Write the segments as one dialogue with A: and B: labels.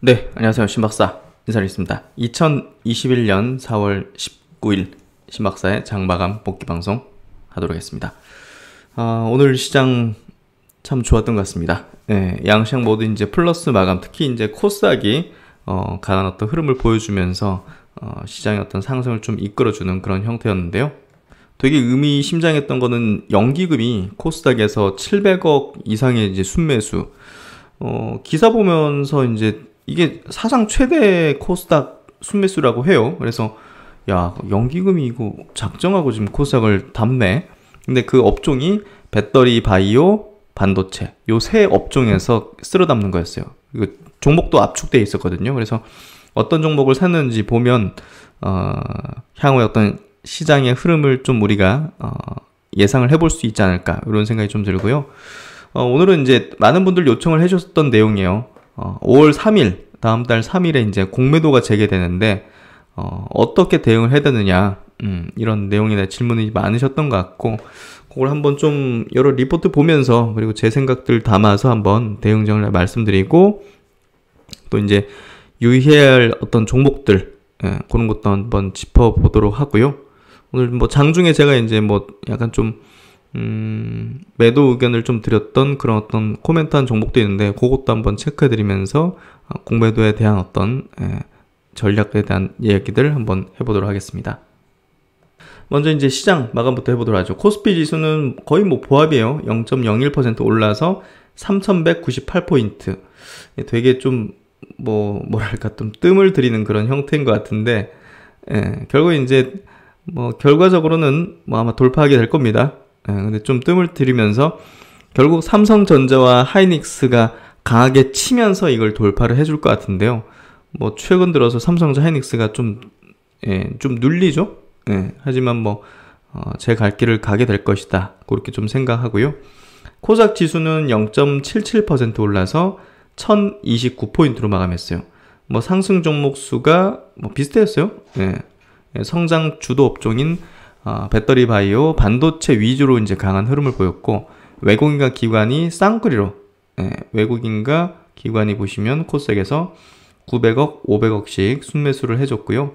A: 네, 안녕하세요. 신박사 인사드리겠습니다. 2021년 4월 19일 신박사의 장마감 복귀방송 하도록 하겠습니다. 오늘 시장 참 좋았던 것 같습니다. 네, 양시장 모두 이제 플러스 마감, 특히 이제 코스닥이 강한 어떤 흐름을 보여주면서 시장의 어떤 상승을 좀 이끌어주는 그런 형태였는데요. 되게 의미심장했던 거는 연기금이 코스닥에서 700억 이상의 이제 순매수. 기사 보면서 이제 이게 사상 최대 코스닥 순매수라고 해요. 그래서 야, 연기금이 이거 작정하고 지금 코스닥을 담네. 근데 그 업종이 배터리, 바이오, 반도체 요 세 업종에서 쓸어 담는 거였어요. 이거 종목도 압축돼 있었거든요. 그래서 어떤 종목을 샀는지 보면 향후에 어떤 시장의 흐름을 좀 우리가 예상을 해볼 수 있지 않을까, 이런 생각이 좀 들고요. 오늘은 이제 많은 분들 요청을 해주셨던 내용이에요. 5월 3일, 다음 달 3일에 이제 공매도가 재개되는데, 어떻게 대응을 해야 되느냐, 이런 내용에 대한 질문이 많으셨던 것 같고, 그걸 한번 좀 여러 리포트 보면서, 그리고 제 생각들 담아서 한번 대응정을 말씀드리고, 또 이제 유의해야 할 어떤 종목들, 그런 것도 한번 짚어보도록 하고요. 오늘 뭐 장중에 제가 이제 뭐 약간 좀 매도 의견을 좀 드렸던 그런 어떤 코멘트한 종목도 있는데, 그것도 한번 체크해드리면서 공매도에 대한 어떤 전략에 대한 이야기들 한번 해보도록 하겠습니다. 먼저 이제 시장 마감부터 해보도록 하죠. 코스피 지수는 거의 뭐 보합이에요. 0.01% 올라서 3198포인트. 되게 좀 뭐랄까 좀 뜸을 들이는 그런 형태인 것 같은데, 결국 이제 뭐 결과적으로는 뭐 아마 돌파하게 될 겁니다. 근데 좀 뜸을 들이면서 결국 삼성전자와 하이닉스가 강하게 치면서 이걸 돌파를 해줄 것 같은데요. 뭐 최근 들어서 삼성전자, 하이닉스가 좀 눌리죠. 하지만 뭐 제 갈 길을 가게 될 것이다, 그렇게 좀 생각하고요. 코스닥 지수는 0.77% 올라서 1029포인트로 마감했어요. 뭐 상승 종목 수가 뭐 비슷했어요. 성장 주도 업종인 배터리, 바이오, 반도체 위주로 이제 강한 흐름을 보였고, 외국인과 기관이 쌍끌이로, 외국인과 기관이 보시면 코스닥에서 900억, 500억씩 순매수를 해줬고요.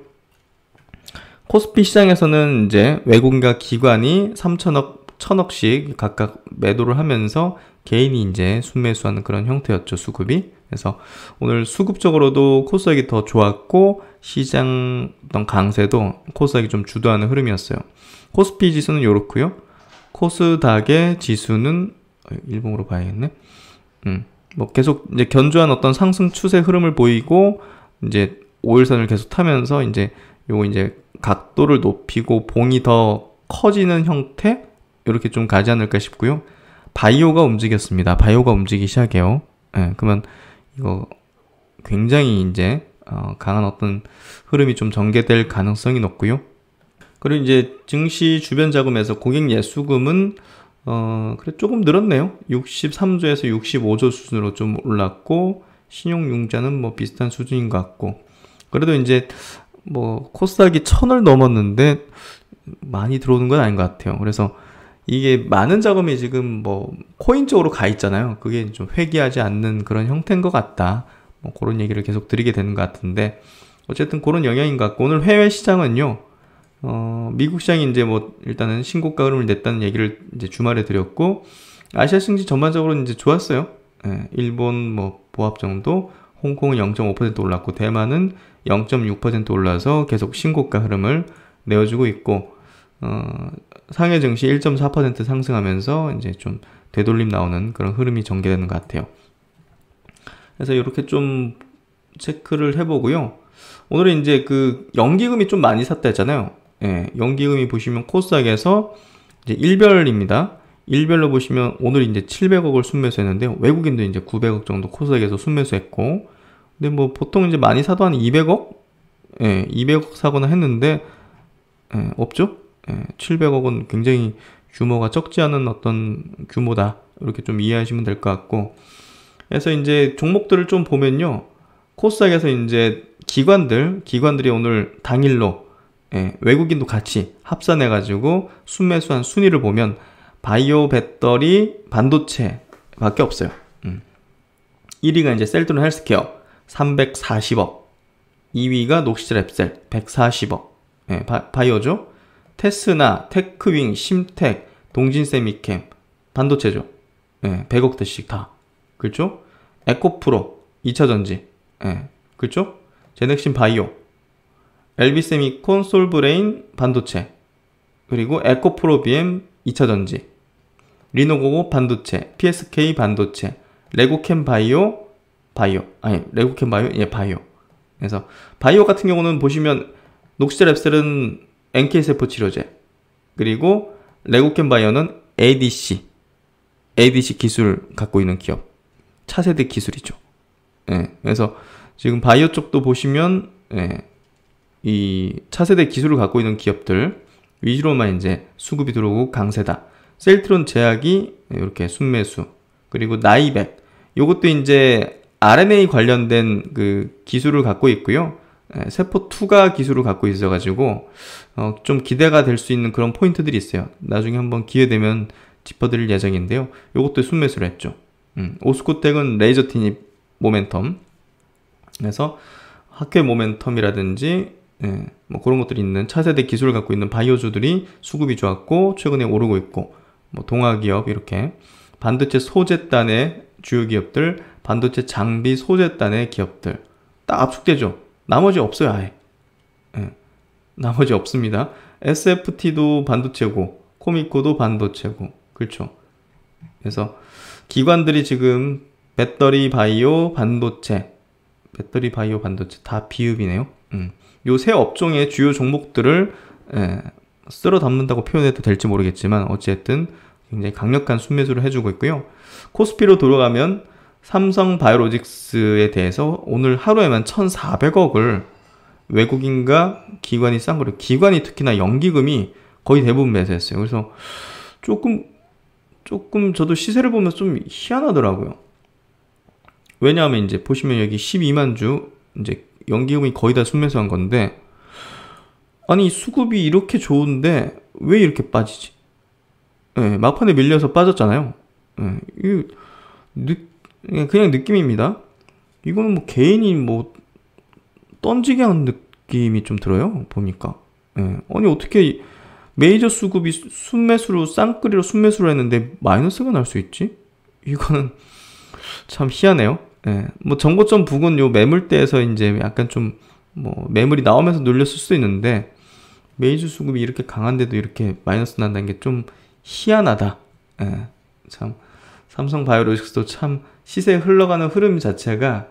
A: 코스피 시장에서는 이제 외국인과 기관이 3천억, 1000억씩 각각 매도를 하면서 개인이 이제 순매수하는 그런 형태였죠, 수급이. 그래서 오늘 수급적으로도 코스닥이 더 좋았고, 시장 어떤 강세도 코스닥이 좀 주도하는 흐름이었어요. 코스피 지수는 요렇고요. 코스닥의 지수는 일봉으로 봐야겠네. 뭐 계속 이제 견조한 어떤 상승 추세 흐름을 보이고, 이제 5일선을 계속 타면서 이제 요거 이제 각도를 높이고 봉이 더 커지는 형태, 이렇게 좀 가지 않을까 싶고요. 바이오가 움직였습니다. 바이오가 움직이기 시작해요. 그러면 이거 굉장히 이제 강한 어떤 흐름이 좀 전개될 가능성이 높고요. 그리고 이제 증시 주변 자금에서 고객 예수금은 그래 조금 늘었네요. 63조에서 65조 수준으로 좀 올랐고, 신용융자는 뭐 비슷한 수준인 것 같고, 그래도 이제 뭐 코스닥이 1000을 넘었는데 많이 들어오는 건 아닌 것 같아요. 그래서 이게 많은 자금이 지금 뭐 코인 쪽으로 가 있잖아요. 그게 좀 회귀하지 않는 그런 형태인 것 같다, 뭐 그런 얘기를 계속 드리게 되는 것 같은데, 어쨌든 그런 영향인 것 같고, 오늘 해외 시장은요, 미국 시장이 이제 뭐 일단은 신고가 흐름을 냈다는 얘기를 이제 주말에 드렸고, 아시아 증시 전반적으로 이제 좋았어요. 일본 뭐 보합 정도, 홍콩은 0.5% 올랐고, 대만은 0.6% 올라서 계속 신고가 흐름을 내어주고 있고, 상해 증시 1.4% 상승하면서 이제 좀 되돌림 나오는 그런 흐름이 전개되는 것 같아요. 그래서 이렇게 좀 체크를 해보고요. 오늘은 이제 그 연기금이 좀 많이 샀다 했잖아요. 연기금이 보시면 코스닥에서 이제 일별입니다. 일별로 보시면 오늘 이제 700억을 순매수했는데요. 외국인도 이제 900억 정도 코스닥에서 순매수했고, 근데 뭐 보통 이제 많이 사도 한 200억? 200억 사거나 했는데, 없죠? 700억은 굉장히 규모가 적지 않은 어떤 규모다, 이렇게 좀 이해하시면 될 것 같고, 그래서 이제 종목들을 좀 보면요, 코스닥에서 이제 기관들이 오늘 당일로 외국인도 같이 합산해가지고 순매수한 순위를 보면 바이오, 배터리, 반도체 밖에 없어요. 1위가 이제 셀트론 헬스케어, 340억. 2위가 녹시랩셀 140억. 예, 바이오죠. 테스나, 테크윙, 심텍, 동진세미캠, 반도체죠. 예, 100억대씩 다. 그렇죠? 에코프로, 2차전지. 예, 그렇죠? 제넥신 바이오, LB세미콘, 솔브레인, 반도체. 그리고 에코프로 BM, 2차전지. 리노고고 반도체, PSK 반도체, 레고캠 바이오, 레고캠 바이오, 예, 바이오. 그래서 바이오 같은 경우는 보시면 녹시랩셀은 NK세포 치료제, 그리고 레고캠 바이오는 ADC 기술 갖고 있는 기업, 차세대 기술이죠. 예, 그래서 지금 바이오 쪽도 보시면 예, 이 차세대 기술을 갖고 있는 기업들 위주로만 이제 수급이 들어오고 강세다. 셀트론 제약이 이렇게 순매수, 그리고 나이백, 요것도 이제 RNA 관련된 그 기술을 갖고 있고요. 세포 투과 기술을 갖고 있어가지고 좀 기대가 될 수 있는 그런 포인트들이 있어요. 나중에 한번 기회 되면 짚어드릴 예정인데요. 요것도 순매수를 했죠. 오스코텍은 레이저 티닙 모멘텀, 그래서 학회 모멘텀이라든지 뭐 그런 것들이 있는 차세대 기술을 갖고 있는 바이오주들이 수급이 좋았고 최근에 오르고 있고, 뭐 동아기업 이렇게 반도체 소재단의 주요 기업들, 반도체 장비 소재단의 기업들 딱 압축되죠. 나머지 없어요, 아예. 예, 나머지 없습니다. SFT도 반도체고, 코미코도 반도체고, 그렇죠. 그래서 기관들이 지금 배터리 바이오 반도체 다 비읍이네요. 요 세 업종의 주요 종목들을 쓸어 담는다고 표현해도 될지 모르겠지만 어쨌든 굉장히 강력한 순매수를 해주고 있고요. 코스피로 돌아가면 삼성바이오로직스에 대해서 오늘 하루에만 1,400억을 외국인과 기관이 싼 거래요. 기관이 특히나 연기금이 거의 대부분 매수했어요. 그래서 조금 저도 시세를 보면서 좀 희한하더라고요. 왜냐하면 이제 보시면 여기 12만 주 이제 연기금이 거의 다 순매수한 건데, 아니 수급이 이렇게 좋은데 왜 이렇게 빠지지? 예, 막판에 밀려서 빠졌잖아요. 예, 그냥 느낌입니다. 이거는 뭐 개인이 뭐 던지게 하는 느낌이 좀 들어요. 보니까. 예, 아니 어떻게 메이저 수급이 순매수로 쌍끌이로 순매수를 했는데 마이너스가 날 수 있지? 이거는 참 희한해요. 예, 뭐 정고점 부근 요 매물대에서 이제 약간 좀 뭐 매물이 나오면서 눌렸을 수도 있는데 메이저 수급이 이렇게 강한데도 이렇게 마이너스 난다는 게 좀 희한하다. 예, 참 삼성바이오로직스도 참 시세에 흘러가는 흐름 자체가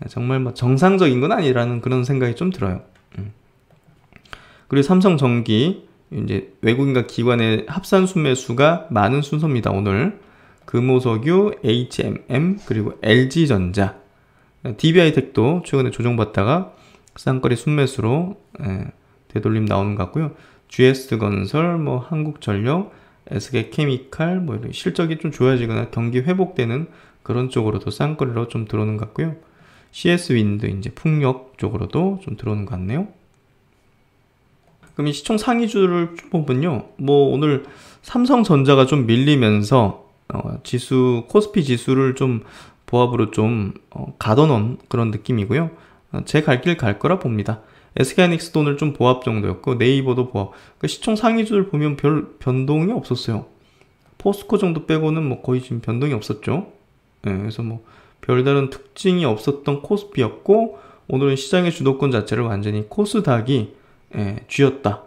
A: 정말 뭐 정상적인 건 아니라는 그런 생각이 좀 들어요. 그리고 삼성전기 이제 외국인과 기관의 합산 순매수가 많은 순서입니다. 오늘 금호석유, HMM, 그리고 LG전자, DB하이텍도 최근에 조정받다가 쌍거리 순매수로 되돌림 나오는 것 같고요. GS건설, 뭐 한국전력, SK케미칼, 뭐 이런 실적이 좀 좋아지거나 경기 회복되는 그런 쪽으로도 쌍거리로 좀 들어오는 것 같고요. CS윈드 이제 풍력 쪽으로도 좀 들어오는 것 같네요. 그럼 이 시총 상위주를 보면요, 뭐 오늘 삼성전자가 좀 밀리면서 코스피 지수를 좀 보합으로 좀 가둬놓은 그런 느낌이고요. 제 갈 길 갈 거라 봅니다. SK하이닉스도 오늘 좀 보합 정도였고, 네이버도 보합. 그러니까 시총 상위주를 보면 별 변동이 없었어요. 포스코 정도 빼고는 뭐 거의 지금 변동이 없었죠. 그래서 뭐 별다른 특징이 없었던 코스피였고, 오늘은 시장의 주도권 자체를 완전히 코스닥이 쥐었다.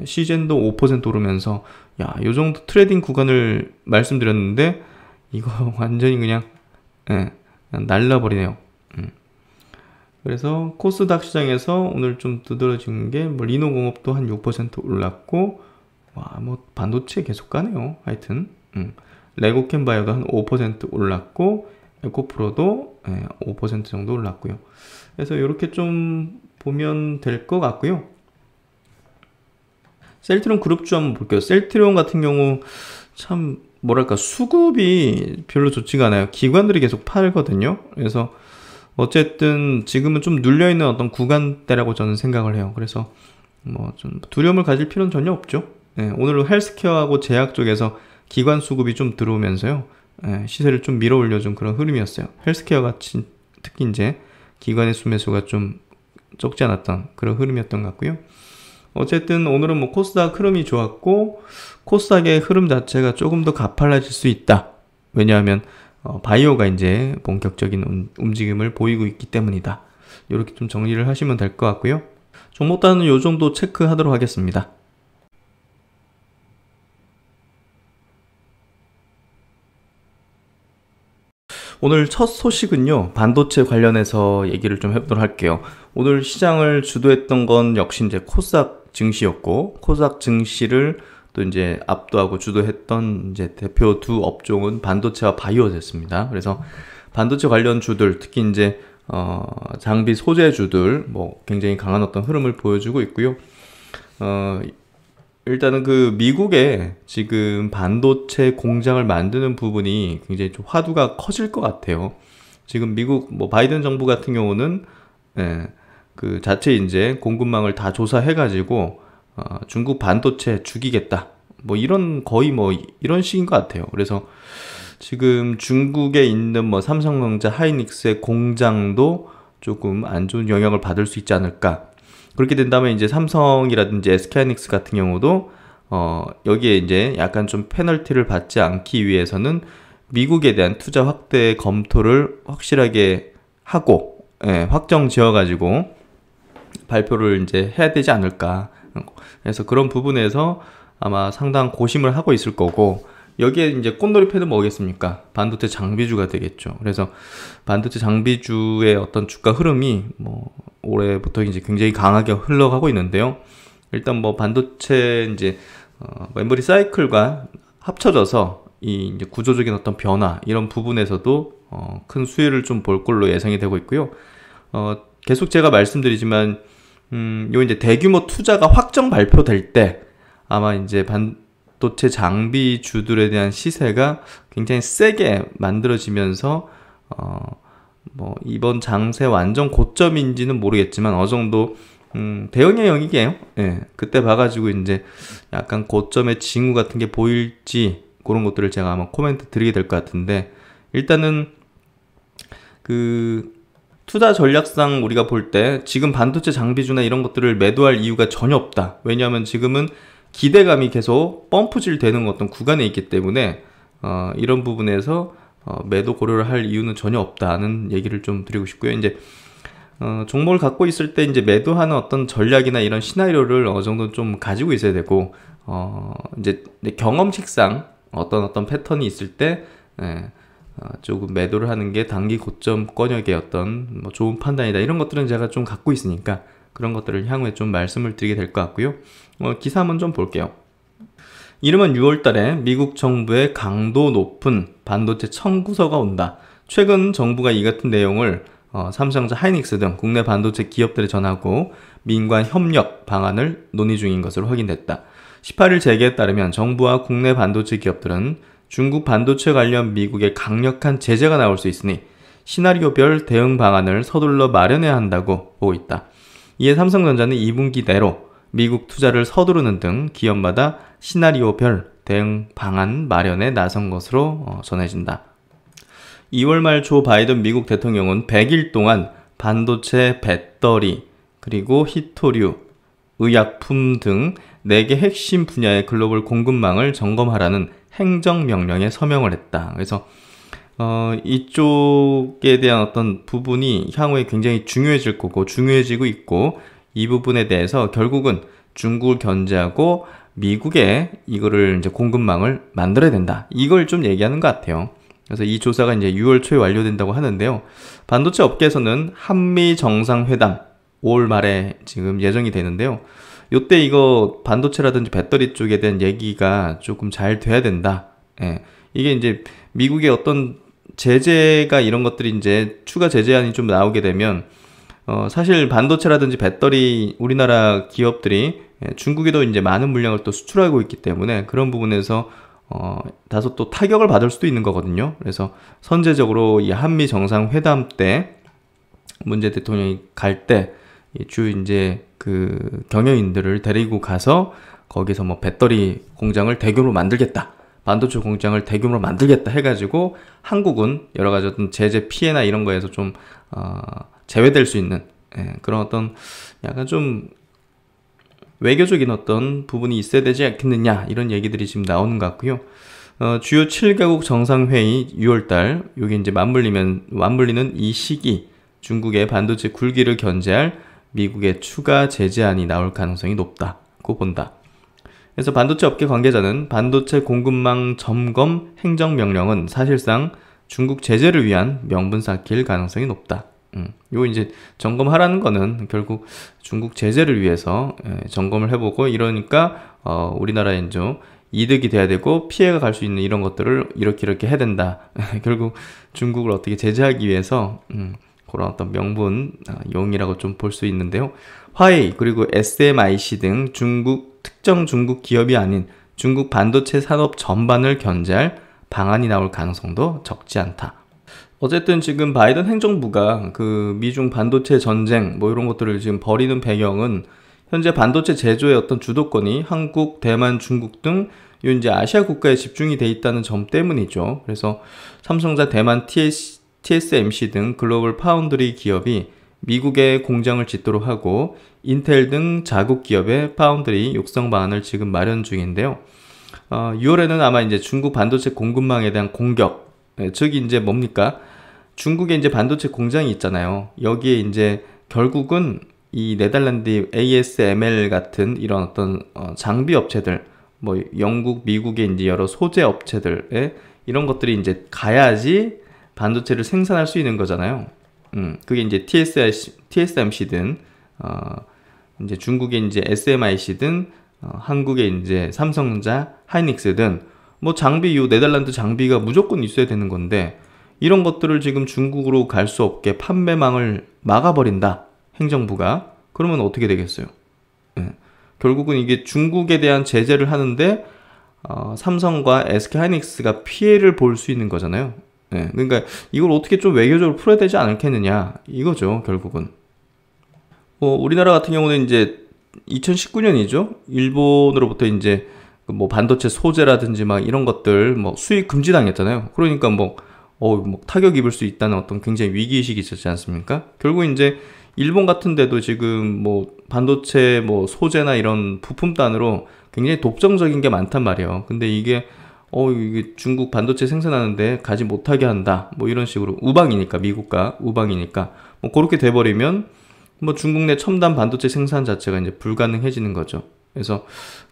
A: 시젠도 5% 오르면서, 야, 요 정도 트레이딩 구간을 말씀드렸는데 이거 완전히 그냥 날라버리네요. 그래서 코스닥 시장에서 오늘 좀 두드러진 게 뭐 리노공업도 한 6% 올랐고, 와, 뭐 반도체 계속 가네요. 하여튼 레고캠바이오도 한 5% 올랐고, 에코프로도 5% 정도 올랐고요. 그래서 이렇게 좀 보면 될 것 같고요. 셀트리온 그룹주 한번 볼게요. 셀트리온 같은 경우 참 뭐랄까 수급이 별로 좋지가 않아요. 기관들이 계속 팔거든요. 그래서 어쨌든 지금은 좀 눌려있는 어떤 구간대라고 저는 생각을 해요. 그래서 뭐 좀 두려움을 가질 필요는 전혀 없죠. 오늘은 헬스케어하고 제약 쪽에서 기관 수급이 좀 들어오면서요, 시세를 좀 밀어 올려준 그런 흐름이었어요. 헬스케어 같이 특히 이제 기관의 순매수가 좀 적지 않았던 그런 흐름이었던 것 같고요. 어쨌든 오늘은 뭐 코스닥 흐름이 좋았고, 코스닥의 흐름 자체가 조금 더 가팔라질 수 있다. 왜냐하면 바이오가 이제 본격적인 움직임을 보이고 있기 때문이다. 이렇게 좀 정리를 하시면 될 것 같고요. 종목 단은 요 정도 체크하도록 하겠습니다. 오늘 첫 소식은요, 반도체 관련해서 얘기를 좀 해보도록 할게요. 오늘 시장을 주도했던 건 역시 이제 코스닥 증시였고, 코스닥 증시를 또 이제 압도하고 주도했던 이제 대표 두 업종은 반도체와 바이오였습니다. 그래서 반도체 관련 주들, 특히 이제 장비 소재주들 뭐 굉장히 강한 어떤 흐름을 보여주고 있고요. 일단은 그 미국에 지금 반도체 공장을 만드는 부분이 굉장히 좀 화두가 커질 것 같아요. 지금 미국 뭐 바이든 정부 같은 경우는 그 자체 이제 공급망을 다 조사해가지고 중국 반도체 죽이겠다. 뭐 이런 거의 뭐 이런 식인 것 같아요. 그래서 지금 중국에 있는 뭐 삼성전자, 하이닉스의 공장도 조금 안 좋은 영향을 받을 수 있지 않을까. 그렇게 된다면 이제 삼성이라든지 SK하이닉스 같은 경우도 여기에 이제 약간 좀 페널티를 받지 않기 위해서는 미국에 대한 투자 확대 검토를 확실하게 하고 확정 지어가지고 발표를 이제 해야 되지 않을까. 그래서 그런 부분에서 아마 상당 고심을 하고 있을 거고, 여기에 이제 꽃놀이 패는 뭐겠습니까? 반도체 장비주가 되겠죠. 그래서 반도체 장비주의 어떤 주가 흐름이 뭐 올해부터 이제 굉장히 강하게 흘러가고 있는데요. 일단 뭐 반도체 이제 메모리 사이클과 합쳐져서 이 이제 구조적인 어떤 변화 이런 부분에서도 큰 수혜를 좀 볼 걸로 예상이 되고 있고요. 계속 제가 말씀드리지만 요 이제 대규모 투자가 확정 발표될 때 아마 이제 반도체 장비주들에 대한 시세가 굉장히 세게 만들어지면서 뭐 이번 장세 완전 고점인지는 모르겠지만 어느 정도 대응의 영역이에요. 예, 그때 봐가지고 이제 약간 고점의 징후 같은 게 보일지 그런 것들을 제가 아마 코멘트 드리게 될 것 같은데, 일단은 그 투자 전략상 우리가 볼 때 지금 반도체 장비주나 이런 것들을 매도할 이유가 전혀 없다. 왜냐하면 지금은 기대감이 계속 펌프질 되는 어떤 구간에 있기 때문에 이런 부분에서 매도 고려를 할 이유는 전혀 없다는 얘기를 좀 드리고 싶고요. 이제 종목을 갖고 있을 때 이제 매도하는 어떤 전략이나 이런 시나리오를 어느 정도 좀 가지고 있어야 되고, 이제 경험칙상 어떤 패턴이 있을 때 조금 매도를 하는 게 단기 고점권역의 어떤 뭐 좋은 판단이다, 이런 것들은 제가 좀 갖고 있으니까 그런 것들을 향후에 좀 말씀을 드리게 될 것 같고요. 기사 한번 좀 볼게요. 이름은 6월달에 미국 정부의 강도 높은 반도체 청구서가 온다. 최근 정부가 이 같은 내용을 삼성전자, 하이닉스 등 국내 반도체 기업들에 전하고 민관 협력 방안을 논의 중인 것으로 확인됐다. 18일 재계에 따르면 정부와 국내 반도체 기업들은 중국 반도체 관련 미국의 강력한 제재가 나올 수 있으니 시나리오별 대응 방안을 서둘러 마련해야 한다고 보고 있다. 이에 삼성전자는 2분기 내로 미국 투자를 서두르는 등 기업마다 시나리오별 대응 방안 마련에 나선 것으로 전해진다. 2월 말 조 바이든 미국 대통령은 100일 동안 반도체, 배터리, 그리고 히토류, 의약품 등 4개 핵심 분야의 글로벌 공급망을 점검하라는 행정명령에 서명을 했다. 그래서 이쪽에 대한 어떤 부분이 향후에 굉장히 중요해질 거고 중요해지고 있고, 이 부분에 대해서 결국은 중국을 견제하고 미국에 이거를 이제 공급망을 만들어야 된다, 이걸 좀 얘기하는 것 같아요. 그래서 이 조사가 이제 6월 초에 완료된다고 하는데요. 반도체 업계에서는 한미 정상회담 5월 말에 지금 예정이 되는데요. 요때 이거 반도체라든지 배터리 쪽에 대한 얘기가 조금 잘 돼야 된다. 예. 이게 이제 미국의 어떤 제재가 이런 것들이 이제 추가 제재안이 좀 나오게 되면 사실 반도체라든지 배터리 우리나라 기업들이 중국에도 이제 많은 물량을 또 수출하고 있기 때문에 그런 부분에서 다소 또 타격을 받을 수도 있는 거거든요. 그래서 선제적으로 이 한미 정상회담 때 문재 대통령이 갈 때 주 이제 그 경영인들을 데리고 가서 거기서 뭐 배터리 공장을 대규모로 만들겠다, 반도체 공장을 대규모로 만들겠다 해가지고 한국은 여러 가지 어떤 제재 피해나 이런 거에서 좀 제외될 수 있는 그런 어떤 약간 좀 외교적인 어떤 부분이 있어야 되지 않겠느냐 이런 얘기들이 지금 나오는 것 같고요. 주요 7개국 정상회의 6월달 요게 이제 맞물리는 이 시기 중국의 반도체 굴기를 견제할 미국의 추가 제재안이 나올 가능성이 높다고 본다. 그래서 반도체 업계 관계자는 반도체 공급망 점검 행정명령은 사실상 중국 제재를 위한 명분 쌓기일 가능성이 높다. 요 이제 점검하라는 거는 결국 중국 제재를 위해서 점검을 해보고 이러니까 우리나라에 이제 이득이 돼야 되고 피해가 갈 수 있는 이런 것들을 이렇게 해야 된다. 결국 중국을 어떻게 제재하기 위해서 그런 어떤 명분 용이라고 좀 볼 수 있는데요. 화웨이 그리고 SMIC 등 특정 중국 기업이 아닌 중국 반도체 산업 전반을 견제할 방안이 나올 가능성도 적지 않다. 어쨌든 지금 바이든 행정부가 그 미중 반도체 전쟁 뭐 이런 것들을 지금 벌이는 배경은 현재 반도체 제조의 어떤 주도권이 한국, 대만, 중국 등 이제 아시아 국가에 집중이 돼 있다는 점 때문이죠. 그래서 삼성전자, 대만, TSMC 등 글로벌 파운드리 기업이 미국에 공장을 짓도록 하고 인텔 등 자국 기업의 파운드리 육성 방안을 지금 마련 중인데요. 6월에는 아마 이제 중국 반도체 공급망에 대한 공격, 즉 이제 뭡니까? 중국에 이제 반도체 공장이 있잖아요. 여기에 이제 결국은 이 네덜란드 ASML 같은 이런 어떤 장비 업체들, 뭐 영국, 미국의 이제 여러 소재 업체들에 이런 것들이 이제 가야지 반도체를 생산할 수 있는 거잖아요. 그게 이제 TSMC든 이제 중국의 이제 SMIC든 한국의 이제 삼성전자, 하이닉스든 뭐 장비 네덜란드 장비가 무조건 있어야 되는 건데 이런 것들을 지금 중국으로 갈 수 없게 판매망을 막아버린다. 행정부가. 그러면 어떻게 되겠어요? 결국은 이게 중국에 대한 제재를 하는데 삼성과 SK하이닉스가 피해를 볼 수 있는 거잖아요. 그러니까 이걸 어떻게 좀 외교적으로 풀어야 되지 않겠느냐 이거죠. 결국은 우리나라 같은 경우는 이제 2019년이죠. 일본으로부터 이제 뭐 반도체 소재라든지 막 이런 것들 뭐 수입 금지당했잖아요. 그러니까 뭐 타격 입을 수 있다는 어떤 굉장히 위기의식이 있었지 않습니까? 결국 이제 일본 같은 데도 지금 뭐 반도체 뭐 소재나 이런 부품단으로 굉장히 독점적인 게 많단 말이에요. 근데 이게 중국 반도체 생산하는데 가지 못하게 한다. 뭐 이런 식으로 우방이니까 미국과 우방이니까 뭐 그렇게 돼버리면 뭐 중국 내 첨단 반도체 생산 자체가 이제 불가능해지는 거죠. 그래서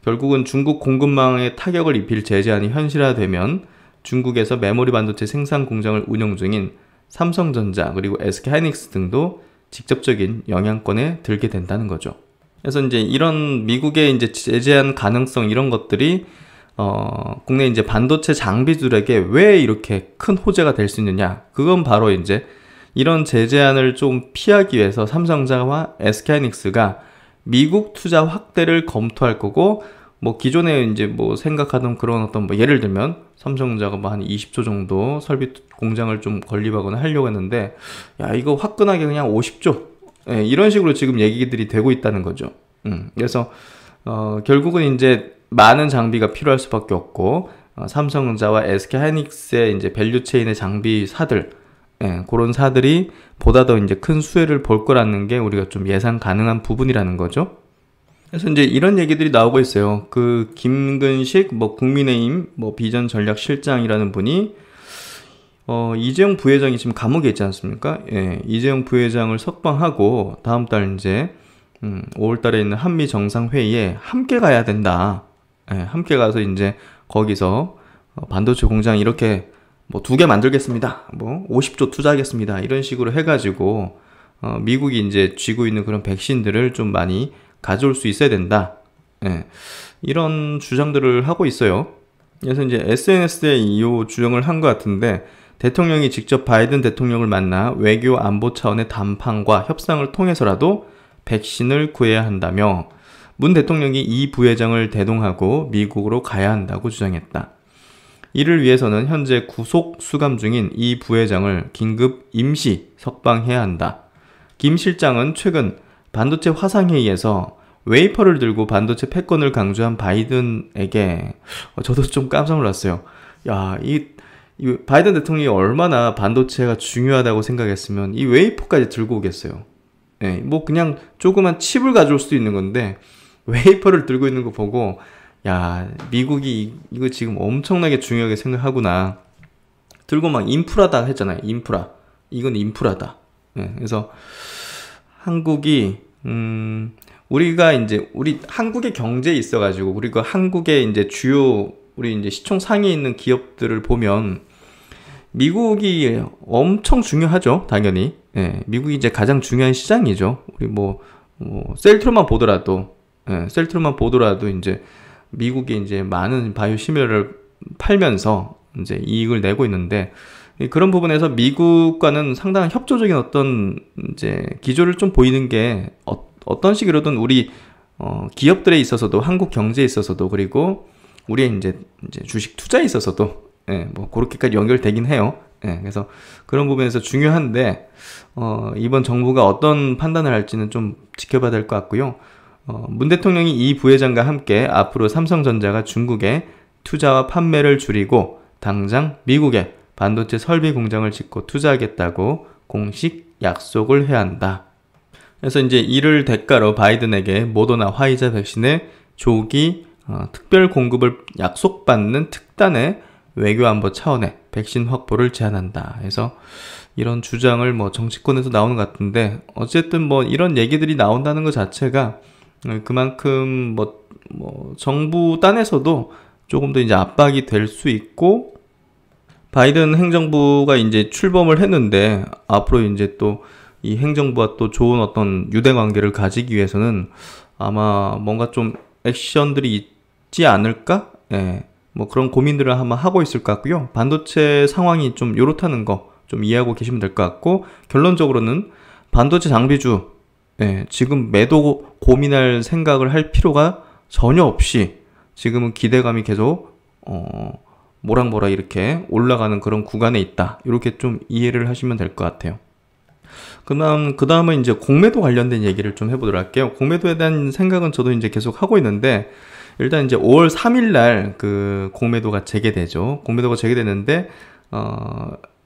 A: 결국은 중국 공급망에 타격을 입힐 제재안이 현실화되면 중국에서 메모리 반도체 생산 공장을 운영 중인 삼성전자 그리고 SK하이닉스 등도 직접적인 영향권에 들게 된다는 거죠. 그래서 이제 이런 미국의 이제 제재한 가능성 이런 것들이 국내 이제 반도체 장비들에게 왜 이렇게 큰 호재가 될 수 있느냐? 그건 바로 이제 이런 제재안을 좀 피하기 위해서 삼성전자와 SK하이닉스가 미국 투자 확대를 검토할 거고 뭐 기존에 이제 뭐 생각하던 그런 어떤 뭐 예를 들면 삼성전자가 뭐 한 20조 정도 설비 공장을 좀 건립하거나 하려고 했는데 야 이거 화끈하게 그냥 50조 이런 식으로 지금 얘기들이 되고 있다는 거죠. 그래서 결국은 이제 많은 장비가 필요할 수밖에 없고 삼성전자와 SK하이닉스의 이제 밸류체인의 장비사들 그런 사들이 보다 더 이제 큰 수혜를 볼 거라는 게 우리가 좀 예상 가능한 부분이라는 거죠. 그래서 이제 이런 얘기들이 나오고 있어요. 그 김근식 뭐 국민의힘 뭐 비전 전략 실장이라는 분이 이재용 부회장이 지금 감옥에 있지 않습니까? 이재용 부회장을 석방하고 다음 달 이제 5월 달에 있는 한미 정상회의에 함께 가야 된다. 함께 가서 이제 거기서 반도체 공장 이렇게 뭐 2개 만들겠습니다. 뭐 50조 투자하겠습니다. 이런 식으로 해가지고 미국이 이제 쥐고 있는 그런 백신들을 좀 많이 가져올 수 있어야 된다. 이런 주장들을 하고 있어요. 그래서 이제 SNS에 이 주장을 한 것 같은데 대통령이 직접 바이든 대통령을 만나 외교 안보 차원의 담판과 협상을 통해서라도 백신을 구해야 한다며 문 대통령이 이 부회장을 대동하고 미국으로 가야 한다고 주장했다. 이를 위해서는 현재 구속 수감 중인 이 부회장을 긴급 임시 석방해야 한다. 김 실장은 최근 반도체 화상회의에서 웨이퍼를 들고 반도체 패권을 강조한 바이든에게 저도 좀 깜짝 놀랐어요. 야, 이 바이든 대통령이 얼마나 반도체가 중요하다고 생각했으면 이 웨이퍼까지 들고 오겠어요. 예, 뭐 그냥 조그만 칩을 가져올 수도 있는 건데 웨이퍼를 들고 있는 거 보고 야, 미국이 이거 지금 엄청나게 중요하게 생각하구나. 들고 막 인프라다 했잖아요. 인프라. 이건 인프라다. 예, 그래서 한국이 우리가 이제 우리 한국의 경제에 있어가지고 우리가 한국의 이제 주요 우리 이제 시총 상위에 있는 기업들을 보면 미국이 엄청 중요하죠, 당연히. 예, 미국이 이제 가장 중요한 시장이죠. 우리 셀트로만 보더라도, 예, 셀트로만 보더라도 이제 미국이 이제 많은 바이오 시밀러를 팔면서 이제 이익을 내고 있는데 그런 부분에서 미국과는 상당한 협조적인 어떤 이제 기조를 좀 보이는 게 어떤 식으로든 우리 기업들에 있어서도 한국 경제에 있어서도 그리고 우리의 이제 주식 투자에 있어서도 예, 뭐 그렇게까지 연결되긴 해요. 예, 그래서 그런 부분에서 중요한데 이번 정부가 어떤 판단을 할지는 좀 지켜봐야 될 것 같고요. 문 대통령이 이 부회장과 함께 앞으로 삼성전자가 중국에 투자와 판매를 줄이고 당장 미국에 반도체 설비 공장을 짓고 투자하겠다고 공식 약속을 해야 한다. 그래서 이제 이를 대가로 바이든에게 모더나 화이자 백신의 조기 특별 공급을 약속받는 특단의 외교안보 차원의 백신 확보를 제안한다. 그래서 이런 주장을 뭐 정치권에서 나오는 것 같은데 어쨌든 뭐 이런 얘기들이 나온다는 것 자체가 그만큼 뭐 정부 딴에서도 조금 더 이제 압박이 될 수 있고 바이든 행정부가 이제 출범을 했는데 앞으로 이제 또 이 행정부와 또 좋은 어떤 유대 관계를 가지기 위해서는 아마 뭔가 좀 액션들이 있지 않을까? 예. 뭐 그런 고민들을 아마 하고 있을 것 같고요. 반도체 상황이 좀 요렇다는 거 좀 이해하고 계시면 될 것 같고 결론적으로는 반도체 장비주 지금 매도 고민할 생각을 할 필요가 전혀 없이 지금은 기대감이 계속 모락모락 이렇게 올라가는 그런 구간에 있다. 이렇게 좀 이해를 하시면 될 것 같아요. 그 다음은 이제 공매도 관련된 얘기를 좀 해보도록 할게요. 공매도에 대한 생각은 저도 이제 계속 하고 있는데 일단 이제 5월 3일 날 그 공매도가 재개되죠. 공매도가 재개되는데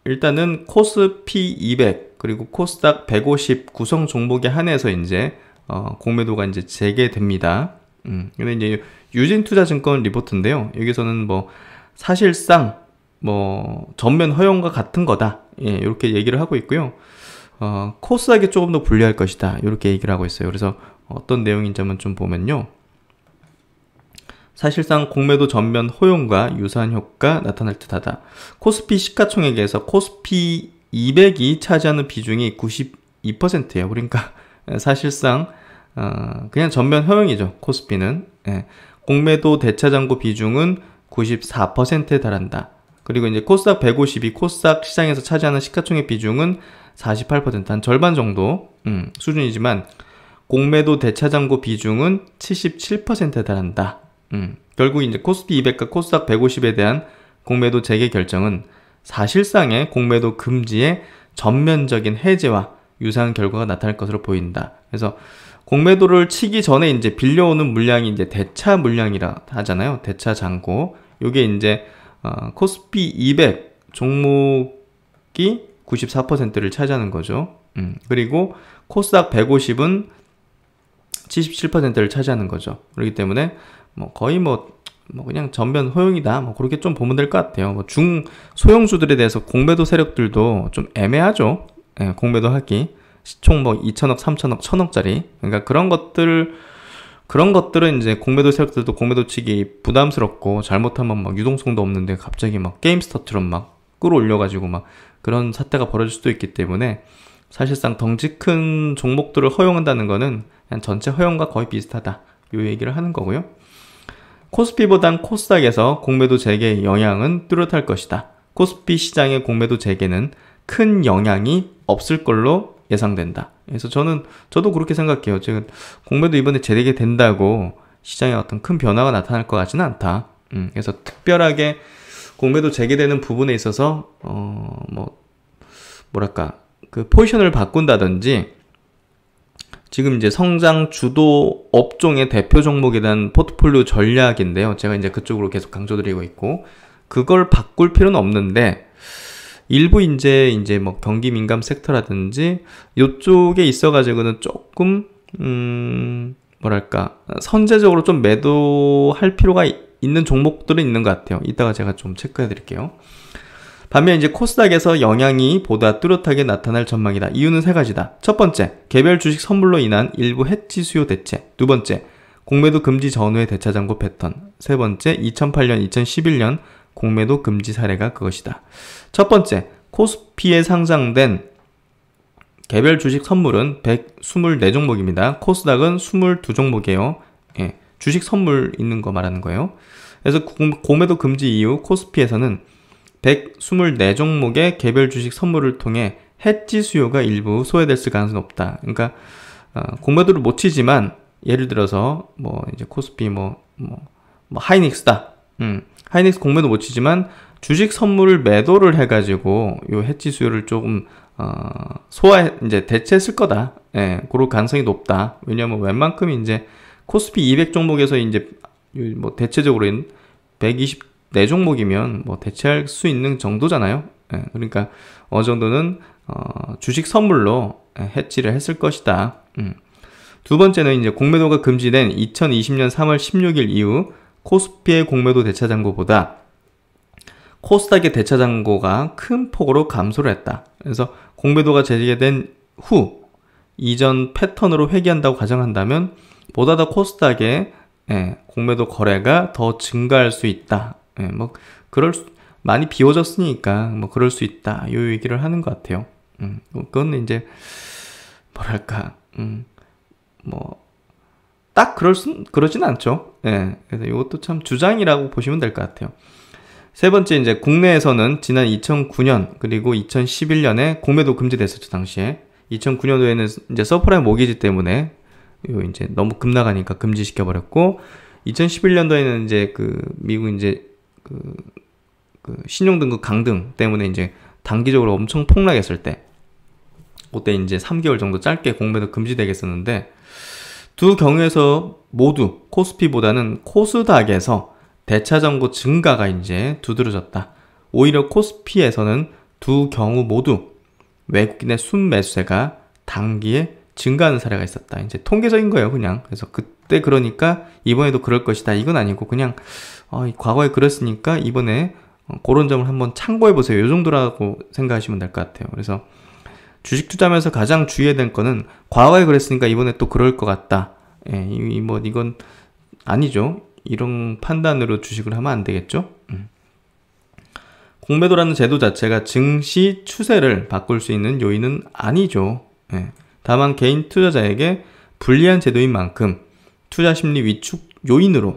A: 일단은 코스피 200 그리고 코스닥 150 구성 종목에 한해서 이제 공매도가 이제 재개됩니다. 근데 이제 유진투자증권 리포트인데요. 여기서는 뭐 사실상 뭐 전면 허용과 같은 거다. 예, 이렇게 얘기를 하고 있고요. 코스닥이 조금 더 불리할 것이다. 이렇게 얘기를 하고 있어요. 그래서 어떤 내용인지 한번 좀 보면요. 사실상 공매도 전면 허용과 유사한 효과 나타날 듯하다. 코스피 시가총액에서 코스피 200이 차지하는 비중이 92%예요. 그러니까 사실상 그냥 전면 허용이죠. 코스피는. 예. 공매도 대차장고 비중은 94%에 달한다. 그리고 이제 코스닥 150이 코스닥 시장에서 차지하는 시가총액 비중은 48%, 한 절반 정도 수준이지만 공매도 대차장고 비중은 77%에 달한다. 결국 이제 코스피 200과 코스닥 150에 대한 공매도 재개 결정은 사실상의 공매도 금지의 전면적인 해제와 유사한 결과가 나타날 것으로 보인다. 그래서 공매도를 치기 전에 이제 빌려오는 물량이 이제 대차 물량이라 하잖아요. 대차 잔고. 요게 이제 코스피 200 종목이 94%를 차지하는 거죠. 그리고 코스닥 150은 77%를 차지하는 거죠. 그렇기 때문에 뭐 거의 그냥 전면 허용이다. 뭐 그렇게 좀 보면 될 것 같아요. 뭐 소형주들에 대해서 공매도 세력들도 좀 애매하죠. 예, 공매도 하기. 시총 뭐 2천억, 3천억, 1천억짜리. 그러니까 그런 것들은 이제 공매도 세력들도 공매도 치기 부담스럽고 잘못하면 막 유동성도 없는데 갑자기 막 게임스터처럼 막 끌어올려가지고 막 그런 사태가 벌어질 수도 있기 때문에 사실상 덩치 큰 종목들을 허용한다는 거는 그냥 전체 허용과 거의 비슷하다. 요 얘기를 하는 거고요. 코스피보단 코스닥에서 공매도 재개의 영향은 뚜렷할 것이다. 코스피 시장의 공매도 재개는 큰 영향이 없을 걸로 예상된다. 그래서 저도 그렇게 생각해요. 지금 공매도 이번에 재개된다고 시장에 어떤 큰 변화가 나타날 것 같지는 않다. 그래서 특별하게 공매도 재개되는 부분에 있어서 그 포지션을 바꾼다든지 지금 이제 성장 주도 업종의 대표 종목에 대한 포트폴리오 전략인데요. 제가 이제 그쪽으로 계속 강조드리고 있고 그걸 바꿀 필요는 없는데 일부 이제 뭐 경기 민감 섹터라든지 요쪽에 있어가지고는 조금 뭐랄까 선제적으로 좀 매도할 필요가 있는 종목들은 있는 것 같아요. 이따가 제가 좀 체크해 드릴게요. 반면 이제 코스닥에서 영향이 보다 뚜렷하게 나타날 전망이다. 이유는 세 가지다. 첫 번째, 개별 주식 선물로 인한 일부 해지 수요 대체. 두 번째, 공매도 금지 전후의 대차장고 패턴. 세 번째, 2008년, 2011년 공매도 금지 사례가 그것이다. 첫 번째, 코스피에 상장된 개별 주식 선물은 124종목입니다. 코스닥은 22종목이에요. 예, 주식 선물 있는 거 말하는 거예요. 그래서 공매도 금지 이후 코스피에서는 124종목의 개별 주식 선물을 통해 해지 수요가 일부 소외됐을 가능성이 높다. 그러니까 공매도를 못 치지만 예를 들어서 뭐 이제 코스피 뭐 하이닉스다. 하이닉스 공매도 못 치지만 주식 선물을 매도를 해가지고 요 해지 수요를 조금 이제 대체했을 거다. 예, 그럴 가능성이 높다. 왜냐면 웬만큼 이제 코스피 200 종목에서 이제 뭐 대체적으로 124종목이면 뭐 대체할 수 있는 정도잖아요. 예, 그러니까 어느 정도는 주식 선물로 해지를 했을 것이다. 두 번째는 이제 공매도가 금지된 2020년 3월 16일 이후 코스피의 공매도 대차장고보다 코스닥의 대차장고가 큰 폭으로 감소를 했다. 그래서 공매도가 제기된 후 이전 패턴으로 회귀한다고 가정한다면 보다 더 코스닥의 공매도 거래가 더 증가할 수 있다. 뭐 많이 비워졌으니까 뭐 그럴 수 있다. 이 얘기를 하는 것 같아요. 그건 이제 뭐랄까 뭐 딱 그러진 않죠. 예. 그래서 이것도 참 주장이라고 보시면 될 것 같아요. 세 번째, 이제 국내에서는 지난 2009년 그리고 2011년에 공매도 금지됐었죠. 당시에 2009년도에는 이제 서프라임 모기지 때문에 이제 너무 급나가니까 금지시켜 버렸고, 2011년도에는 이제 미국 이제 신용등급 강등 때문에 이제 단기적으로 엄청 폭락했을 때, 그때 이제 3개월 정도 짧게 공매도 금지되겠었는데, 두 경우에서 모두 코스피보다는 코스닥에서 대차장고 증가가 이제 두드러졌다. 오히려 코스피에서는 두 경우 모두 외국인의 순매수세가 단기에 증가하는 사례가 있었다. 이제 통계적인 거예요, 그냥. 그래서 그때 그러니까 이번에도 그럴 것이다. 이건 아니고 그냥 과거에 그랬으니까 이번에 그런 점을 한번 참고해 보세요. 이 정도라고 생각하시면 될 것 같아요. 그래서 주식 투자하면서 가장 주의해야 될 거는 과거에 그랬으니까 이번에 또 그럴 것 같다. 예, 이건 아니죠. 이런 판단으로 주식을 하면 안 되겠죠. 공매도라는 제도 자체가 증시 추세를 바꿀 수 있는 요인은 아니죠. 예, 다만 개인 투자자에게 불리한 제도인 만큼 투자 심리 위축 요인으로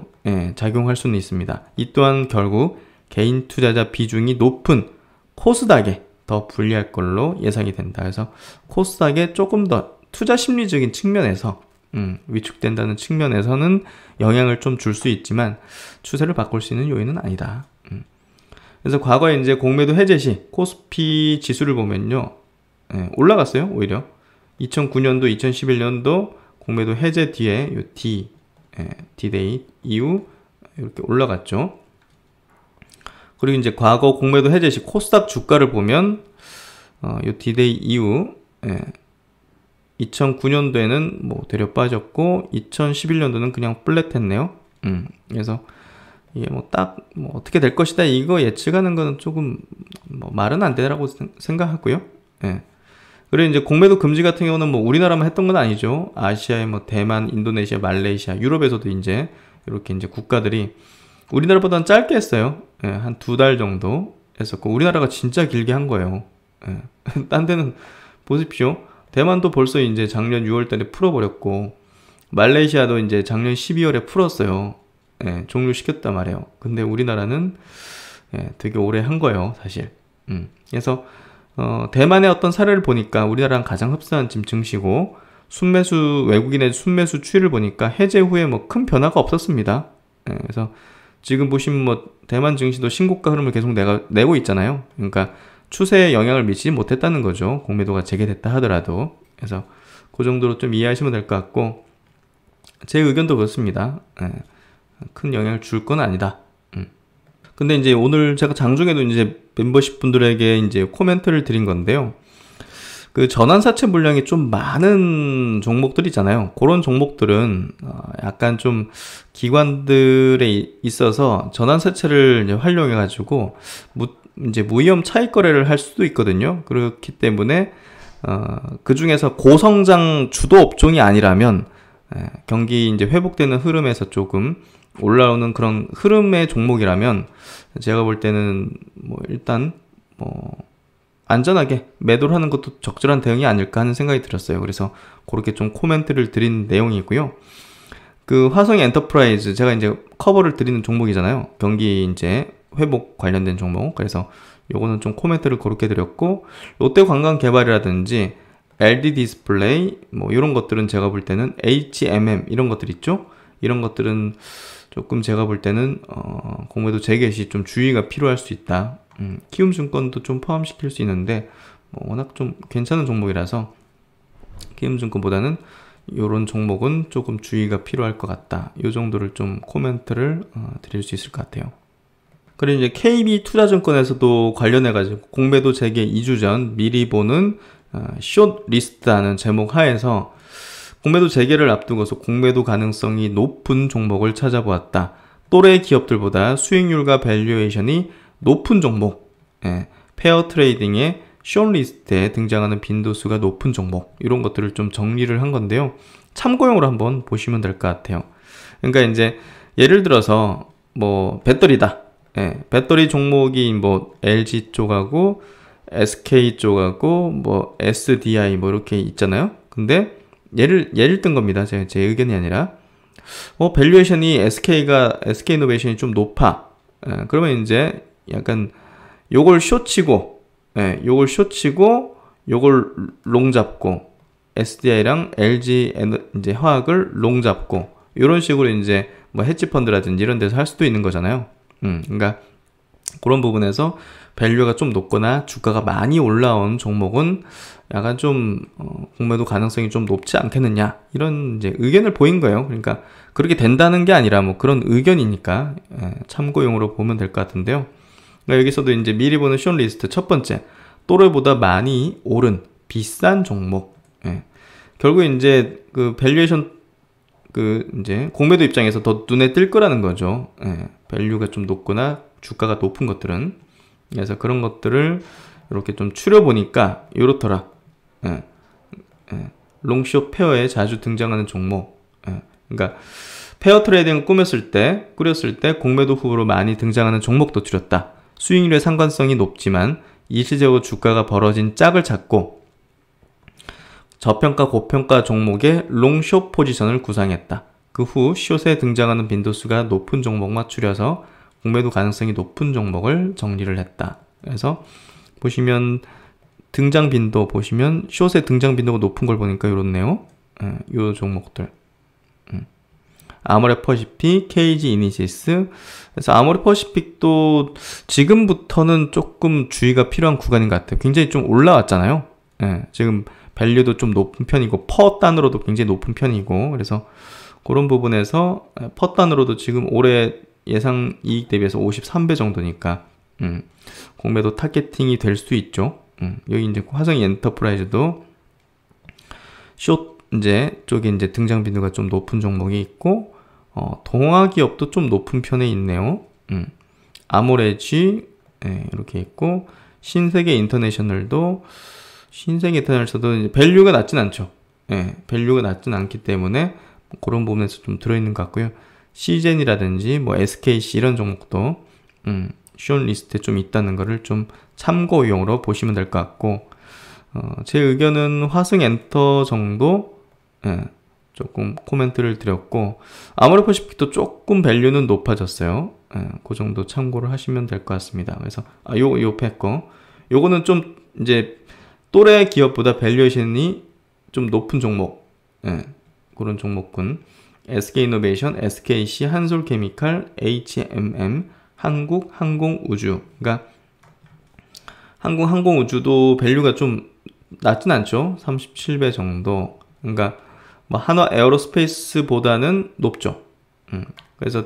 A: 작용할 수는 있습니다. 이 또한 결국 개인 투자자 비중이 높은 코스닥에 더 불리할 걸로 예상이 된다. 그래서 코스닥에 조금 더 투자 심리적인 측면에서 위축된다는 측면에서는 영향을 좀 줄 수 있지만 추세를 바꿀 수 있는 요인은 아니다. 그래서 과거에 이제 공매도 해제 시 코스피 지수를 보면요, 올라갔어요. 오히려 2009년도, 2011년도 공매도 해제 뒤에 요 D-Day 이후 이렇게 올라갔죠. 그리고 이제 과거 공매도 해제 시 코스닥 주가를 보면 요 D-Day 이후 2009년도에는 뭐 되려 빠졌고 2011년도는 그냥 플랫했네요. 그래서 이게 뭐 딱 뭐 어떻게 될 것이다 이거 예측하는 거는 조금 뭐 말은 안 되라고 생각하고요. 그리고 이제 공매도 금지 같은 경우는 뭐 우리나라만 했던 건 아니죠. 아시아의 뭐 대만, 인도네시아, 말레이시아, 유럽에서도 이제 이렇게 이제 국가들이 우리나라보다는 짧게 했어요. 한 2달 정도 했었고, 우리나라가 진짜 길게 한 거예요. 딴 데는 보십시오. 대만도 벌써 이제 작년 6월 달에 풀어버렸고, 말레이시아도 이제 작년 12월에 풀었어요. 종료시켰단 말이에요. 근데 우리나라는 되게 오래 한 거예요, 사실. 그래서 대만의 어떤 사례를 보니까 우리나라랑 가장 흡사한 지금 증시고, 외국인의 순매수 추이를 보니까 해제 후에 뭐 큰 변화가 없었습니다. 그래서 지금 보시면 뭐 대만 증시도 신고가 흐름을 계속 내고 있잖아요. 그러니까 추세에 영향을 미치지 못했다는 거죠. 공매도가 재개됐다 하더라도. 그래서 그 정도로 좀 이해하시면 될 것 같고, 제 의견도 그렇습니다. 큰 영향을 줄 건 아니다. 근데 이제 오늘 제가 장중에도 이제 멤버십 분들에게 이제 코멘트를 드린 건데요. 그 전환사채 물량이 좀 많은 종목들 있잖아요. 그런 종목들은 약간 좀 기관들에 있어서 전환사채를 이제 활용해 가지고 이제 무위험 차익 거래를 할 수도 있거든요. 그렇기 때문에 그 중에서 고성장 주도 업종이 아니라면 경기 이제 회복되는 흐름에서 조금 올라오는 그런 흐름의 종목이라면 제가 볼 때는 뭐 일단 뭐 안전하게 매도를 하는 것도 적절한 대응이 아닐까 하는 생각이 들었어요. 그래서 그렇게 좀 코멘트를 드린 내용이고요. 그 화성 엔터프라이즈 제가 이제 커버를 드리는 종목이잖아요. 경기 이제 회복 관련된 종목. 그래서 요거는 좀 코멘트를 그렇게 드렸고, 롯데관광개발이라든지 LD 디스플레이 뭐 이런 것들은 제가 볼 때는 HMM 이런 것들 있죠. 이런 것들은 조금 제가 볼 때는 공매도 재개 시 좀 주의가 필요할 수 있다. 키움증권도 좀 포함시킬 수 있는데 워낙 좀 괜찮은 종목이라서 키움증권보다는 이런 종목은 조금 주의가 필요할 것 같다. 이 정도를 좀 코멘트를 드릴 수 있을 것 같아요. 그리고 이제 KB투자증권에서도 관련해가지고 공매도 재개 2주 전 미리 보는 숏 리스트라는 제목 하에서 공매도 재개를 앞두고서 공매도 가능성이 높은 종목을 찾아보았다. 또래 기업들보다 수익률과 밸류에이션이 높은 종목, 페어 트레이딩의 숏 리스트에 등장하는 빈도수가 높은 종목, 이런 것들을 좀 정리를 한 건데요. 참고용으로 한번 보시면 될 것 같아요. 그러니까 이제 예를 들어서 뭐 배터리다. 배터리 종목이 뭐 LG 쪽하고 SK 쪽하고 뭐 SDI 뭐 이렇게 있잖아요. 근데 예를 든 겁니다. 제 의견이 아니라 밸류에이션이 SK이노베이션이 좀 높아. 그러면 이제 약간 요걸 숏치고 요걸 롱 잡고 SDI랑 LG 이제 화학을 롱 잡고 이런 식으로 이제 뭐 헤지 펀드라든지 이런 데서 할 수도 있는 거잖아요. 그러니까 그런 부분에서 밸류가 좀 높거나 주가가 많이 올라온 종목은 약간 좀 공매도 가능성이 좀 높지 않겠느냐, 이런 이제 의견을 보인 거예요. 그러니까 그렇게 된다는 게 아니라 뭐 그런 의견이니까 참고용으로 보면 될 것 같은데요. 그러니까 여기서도 이제 미리 보는 숏 리스트 첫 번째, 또래보다 많이 오른 비싼 종목. 결국 이제 그 밸류에이션 그 이제 공매도 입장에서 더 눈에 띌 거라는 거죠. 밸류가 좀 높거나 주가가 높은 것들은. 그래서 그런 것들을 이렇게 좀 추려보니까 이렇더라. 롱숏 페어에 자주 등장하는 종목. 그러니까 페어 트레이딩을 꾸렸을 때 공매도 후보로 많이 등장하는 종목도 줄였다. 수익률의 상관성이 높지만 일시적으로 주가가 벌어진 짝을 찾고 저평가 고평가 종목의 롱숏 포지션을 구상했다. 그 후 숏에 등장하는 빈도수가 높은 종목만 추려서 공매도 가능성이 높은 종목을 정리를 했다. 그래서 보시면 등장 빈도 보시면 숏의 등장 빈도가 높은 걸 보니까 이렇네요. 요 종목들. 아모레 퍼시픽, KG 이니시스. 그래서 아모레 퍼시픽도 지금부터는 조금 주의가 필요한 구간인 것 같아요. 굉장히 좀 올라왔잖아요. 지금 밸류도 좀 높은 편이고 퍼 단으로도 굉장히 높은 편이고, 그래서 그런 부분에서 퍼 단으로도 지금 올해 예상 이익 대비해서 53배 정도니까 공매도 타겟팅이 될 수 있죠. 여기 이제 화성 엔터프라이즈도 숏 이제 쪽에 이제 등장 빈도가 좀 높은 종목이 있고, 동화 기업도 좀 높은 편에 있네요. 아모레지 이렇게 있고, 신세계 인터내셔널도 이제 밸류가 낮진 않죠. 밸류가 낮진 않기 때문에 그런 부분에서 좀 들어있는 것 같고요. 시젠이라든지 뭐 SKC 이런 종목도 숏 리스트에 좀 있다는 거를 좀 참고용으로 보시면 될 것 같고, 제 의견은 화승 엔터 정도 조금 코멘트를 드렸고, 아모레 퍼시픽도 조금 밸류는 높아졌어요. 그 정도 참고를 하시면 될 것 같습니다. 그래서 요 패거 요거는 좀 이제 또래 기업보다 밸류에이션이 좀 높은 종목, 그런 종목군 SK이노베이션, SKC, 한솔케미칼, HMM, 한국항공우주. 그러니까 한국항공우주도 밸류가 좀 낮진 않죠. 37배 정도. 그러니까 뭐 한화 에어로스페이스보다는 높죠. 그래서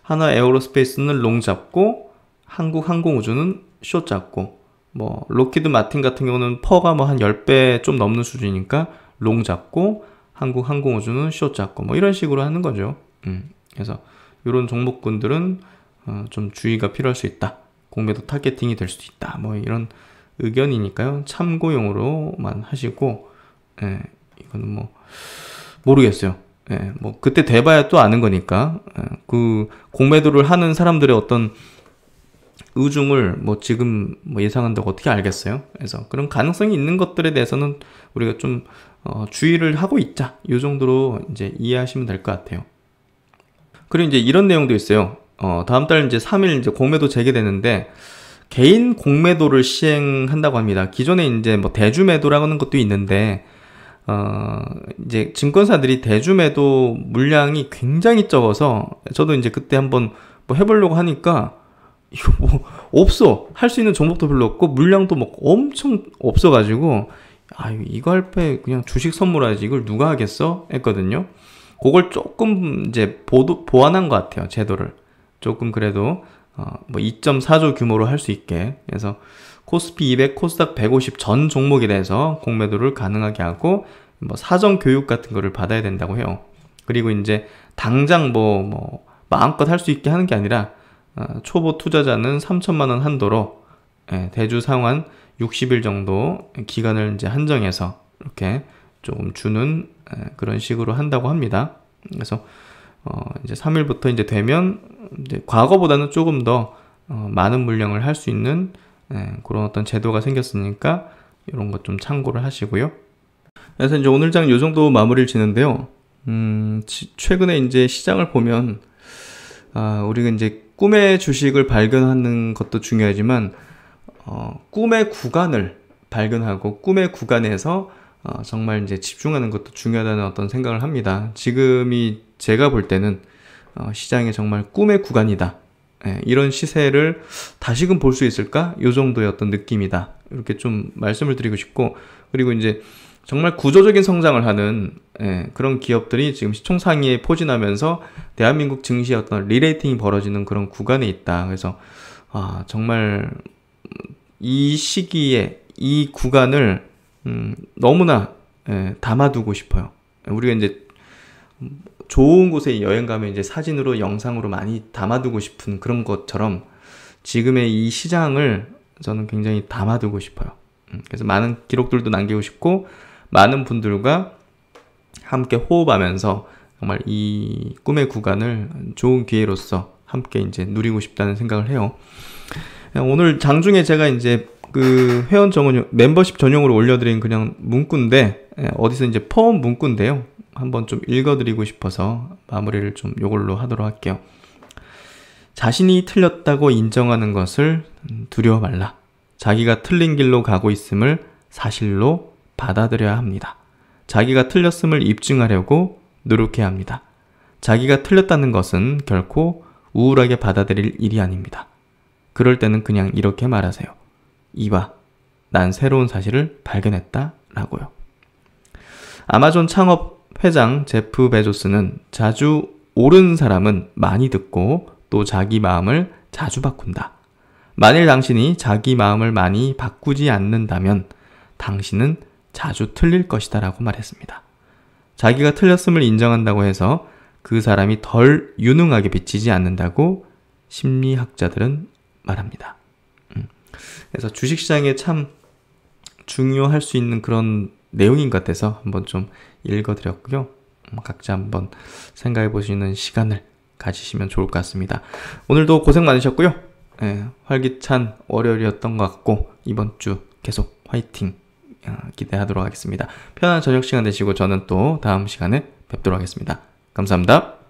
A: 한화 에어로스페이스는 롱 잡고 한국항공우주는 숏 잡고, 뭐 록히드 마틴 같은 경우는 퍼가 뭐 한 10배 좀 넘는 수준이니까 롱 잡고, 한국항공우주는 숏 잡고, 뭐 이런 식으로 하는 거죠. 그래서 이런 종목군들은 좀 주의가 필요할 수 있다. 공매도 타겟팅이 될 수도 있다. 뭐 이런 의견이니까요. 참고용으로만 하시고, 이거는 뭐 모르겠어요. 뭐 그때 돼봐야 또 아는 거니까. 그 공매도를 하는 사람들의 어떤 의중을 뭐 지금 뭐 예상한다고 어떻게 알겠어요? 그래서 그런 가능성이 있는 것들에 대해서는 우리가 좀 주의를 하고 있자. 이 정도로 이제 이해하시면 될 것 같아요. 그리고 이제 이런 내용도 있어요. 다음 달 이제 3일 이제 공매도 재개되는데 개인 공매도를 시행한다고 합니다. 기존에 이제 뭐 대주매도라고 하는 것도 있는데 이제 증권사들이 대주매도 물량이 굉장히 적어서 저도 이제 그때 한번 뭐 해보려고 하니까 이거 뭐 없어. 할 수 있는 종목도 별로 없고 물량도 막 엄청 없어가지고 이거 할 때 그냥 주식 선물하지 이걸 누가 하겠어? 했거든요. 그걸 조금 이제 보완한 것 같아요. 제도를 조금 그래도 뭐 2.4조 규모로 할 수 있게. 그래서 코스피 200, 코스닥 150 전 종목에 대해서 공매도를 가능하게 하고 뭐 사전 교육 같은 거를 받아야 된다고 해요. 그리고 이제 당장 뭐 마음껏 할 수 있게 하는 게 아니라 초보 투자자는 3천만 원 한도로 대주 상환 60일 정도 기간을 이제 한정해서 이렇게 조금 주는 그런 식으로 한다고 합니다. 그래서 이제 3일부터 이제 되면 이제 과거보다는 조금 더 많은 물량을 할 수 있는 그런 어떤 제도가 생겼으니까 이런 것 좀 참고를 하시고요. 그래서 이제 오늘 장 요 정도 마무리를 지는데요. 최근에 이제 시장을 보면 우리가 이제 꿈의 주식을 발견하는 것도 중요하지만 꿈의 구간을 발견하고 꿈의 구간에서 정말 이제 집중하는 것도 중요하다는 어떤 생각을 합니다. 지금이 제가 볼 때는 시장이 정말 꿈의 구간이다. 이런 시세를 다시금 볼 수 있을까? 이 정도의 어떤 느낌이다. 이렇게 좀 말씀을 드리고 싶고, 그리고 이제 정말 구조적인 성장을 하는 그런 기업들이 지금 시총 상위에 포진하면서 대한민국 증시의 어떤 리레이팅이 벌어지는 그런 구간에 있다. 그래서 정말 이 시기에 이 구간을 너무나 담아두고 싶어요. 우리가 이제 좋은 곳에 여행 가면 이제 사진으로 영상으로 많이 담아두고 싶은 그런 것처럼 지금의 이 시장을 저는 굉장히 담아두고 싶어요. 그래서 많은 기록들도 남기고 싶고 많은 분들과 함께 호흡하면서 정말 이 꿈의 구간을 좋은 기회로서 함께 이제 누리고 싶다는 생각을 해요. 오늘 장중에 제가 이제 그 회원 정원 멤버십 전용으로 올려드린 그냥 문구인데 어디서 이제 포함 문구인데요. 한번 좀 읽어드리고 싶어서 마무리를 좀 요걸로 하도록 할게요. 자신이 틀렸다고 인정하는 것을 두려워 말라. 자기가 틀린 길로 가고 있음을 사실로 받아들여야 합니다. 자기가 틀렸음을 입증하려고 노력해야 합니다. 자기가 틀렸다는 것은 결코 우울하게 받아들일 일이 아닙니다. 그럴 때는 그냥 이렇게 말하세요. 이봐, 난 새로운 사실을 발견했다 라고요. 아마존 창업 회장 제프 베조스는 자주 옳은 사람은 많이 듣고 또 자기 마음을 자주 바꾼다. 만일 당신이 자기 마음을 많이 바꾸지 않는다면 당신은 자주 틀릴 것이다 라고 말했습니다. 자기가 틀렸음을 인정한다고 해서 그 사람이 덜 유능하게 비치지 않는다고 심리학자들은 말합니다. 그래서 주식시장에 참 중요할 수 있는 그런 내용인 것 같아서 한번 좀 읽어드렸고요. 각자 한번 생각해 보시는 시간을 가지시면 좋을 것 같습니다. 오늘도 고생 많으셨고요. 활기찬 월요일이었던 것 같고 이번 주 계속 화이팅 기대하도록 하겠습니다. 편안한 저녁 시간 되시고 저는 또 다음 시간에 뵙도록 하겠습니다. 감사합니다.